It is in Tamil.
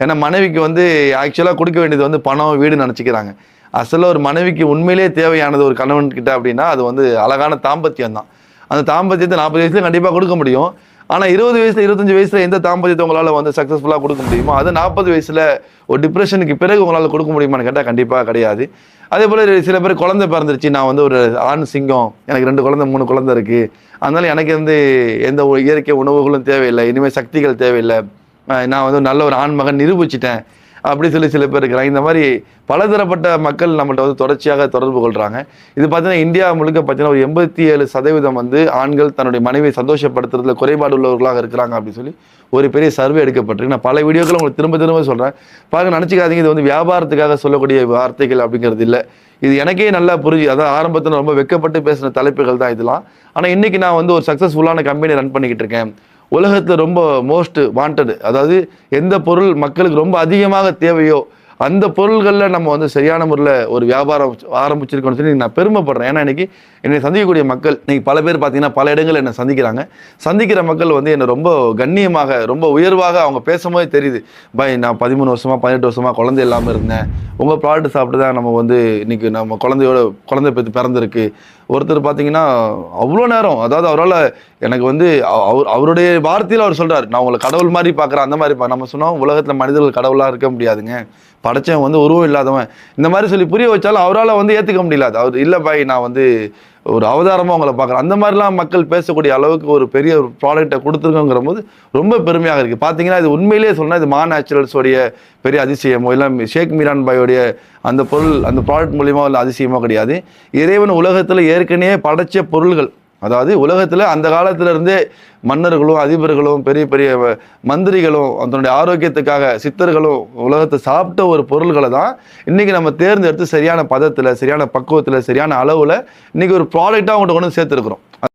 ஏன்னா மனைவிக்கு வந்து ஆக்சுவலாக கொடுக்க வேண்டியது வந்து பணம் வீடு நினச்சிக்கிறாங்க. அசலில் ஒரு மனைவிக்கு உண்மையிலேயே தேவையானது ஒரு கணவன் கிட்ட அப்படின்னா அது வந்து அழகான தாம்பத்தியம் தான். அந்த தாம்பத்தியத்தை 40 வயசுல கண்டிப்பாக கொடுக்க முடியும். ஆனால் 20 வயசுல 25 வயசுல எந்த தாம்பத்தியத்தை உங்களால் வந்து சக்ஸஸ்ஃபுல்லாக கொடுக்க முடியுமோ அது 40 வயசுல ஒரு டிப்ரெஷனுக்கு பிறகு உங்களால் கொடுக்க முடியுமான்னு கேட்டால் கண்டிப்பாக கிடையாது. அதே போல் சில பேர் குழந்தை பிறந்துருச்சு, நான் வந்து ஒரு ஆண் சிங்கம், எனக்கு 2 குழந்தை 3 குழந்தை இருக்குது, அதனால எனக்கு வந்து எந்த இயற்கை உணவுகளும் தேவையில்லை, இனிமேல் சக்திகள் தேவையில்லை, நான் வந்து நல்ல ஒரு ஆண் மகன் நிரூபிச்சிட்டேன் அப்படி சொல்லி சில பேர் இருக்கிறாங்க. இந்த மாதிரி பலதரப்பட்ட மக்கள் நம்மள்ட்ட வந்து தொடர்ச்சியாக தொடர்பு கொள்கிறாங்க. இது பார்த்தீங்கன்னா இந்தியா முழுக்க பார்த்தீங்கன்னா ஒரு 87% வந்து ஆண்கள் தன்னுடைய மனைவியை சந்தோஷப்படுத்துறதுல குறைபாடு உள்ளவர்களாக இருக்கிறாங்க அப்படின்னு சொல்லி ஒரு பெரிய சர்வே எடுக்கப்பட்டிருக்கு. நான் பல வீடியோக்கள் உங்களுக்கு திரும்ப திரும்ப சொல்கிறேன், பாருங்க, நினச்சிக்காதீங்க இது வந்து வியாபாரத்துக்காக சொல்லக்கூடிய வார்த்தைகள் அப்படிங்கிறது இல்லை. இது எனக்கே நல்லா புரிஞ்சு, அதாவது ஆரம்பத்தில் ரொம்ப வெக்கப்பட்டு பேசின தலைப்புகள் தான் இதெல்லாம். ஆனால் இன்றைக்கி நான் வந்து ஒரு சக்ஸஸ்ஃபுல்லான கம்பெனி ரன் பண்ணிக்கிட்டு இருக்கேன். உலகத்தில் ரொம்ப மோஸ்ட் வாண்டட், அதாவது எந்த பொருள் மக்களுக்கு ரொம்ப அதிகமாக தேவையோ அந்த பொருள்களில் நம்ம வந்து சரியான முறையில் ஒரு வியாபாரம் ஆரம்பிச்சிருக்கோம்னு சொல்லி நான் பெருமைப்படுறேன். ஏன்னா இன்றைக்கி என்னை சந்திக்கக்கூடிய மக்கள் இன்றைக்கி பல பேர் பார்த்தீங்கன்னா பல இடங்கள் என்னை சந்திக்கிறாங்க. சந்திக்கிற மக்கள் வந்து என்னை ரொம்ப கண்ணியமாக ரொம்ப உயர்வாக அவங்க பேசும்போதே தெரியுது, பாய் நான் 13 வருஷமாக 18 வருஷமாக குழந்தை இல்லாமல் இருந்தேன், உங்கள் ப்ராடக்ட் சாப்பிட்டு தான் நம்ம வந்து இன்றைக்கி நம்ம குழந்தை பெற்று பிறந்திருக்கு. ஒருத்தர் பார்த்தீங்கன்னா அவ்வளோ நேரம், அதாவது அவரால் எனக்கு வந்து அவருடைய வார்த்தையில் அவர் சொல்கிறார், நான் உங்களை கடவுள் மாதிரி பார்க்குறேன், அந்த மாதிரி நம்ம சொன்னோம் உலகத்தில் மனிதர்கள் கடவுளாக இருக்க முடியாதுங்க, படைச்சவன் வந்து உருவம் இல்லாதவன், இந்த மாதிரி சொல்லி புரிய வச்சாலும் அவரால் வந்து ஏற்றுக்க முடியல. அவர் இல்லை பாய் நான் வந்து ஒரு அவதாரமாக உங்களை பார்க்குறேன், அந்த மாதிரிலாம் மக்கள் பேசக்கூடிய அளவுக்கு ஒரு பெரிய ஒரு ப்ராடக்டை கொடுத்துருக்கோங்கிற போது ரொம்ப பெருமையாக இருக்குது. பார்த்தீங்கன்னா இது உண்மையிலேயே சொன்னால் இது மா நேச்சுரல்ஸோடைய பெரிய அதிசயமோ இல்லை ஷேக் மீரான் பாயோடைய அந்த பொருள் அந்த ப்ராடக்ட் மூலியமாக உள்ள அதிசயமோ கிடையாது. இறைவன் உலகத்தில் ஏற்கனவே படைச்ச பொருள்கள், அதாவது உலகத்தில் அந்த காலத்திலிருந்தே மன்னர்களும் அதிபர்களும் பெரிய பெரிய மந்திரிகளும் அதனுடைய ஆரோக்கியத்துக்காக சித்தர்களும் உலகத்தை சாப்பிட்ட ஒரு பொருள்களை தான் இன்றைக்கி நம்ம தேர்ந்தெடுத்து சரியான பதத்தில் சரியான பக்குவத்தில் சரியான அளவில் இன்றைக்கி ஒரு ப்ராடக்டாக அவங்கள்ட்ட கொண்டு சேர்த்துருக்குறோம்.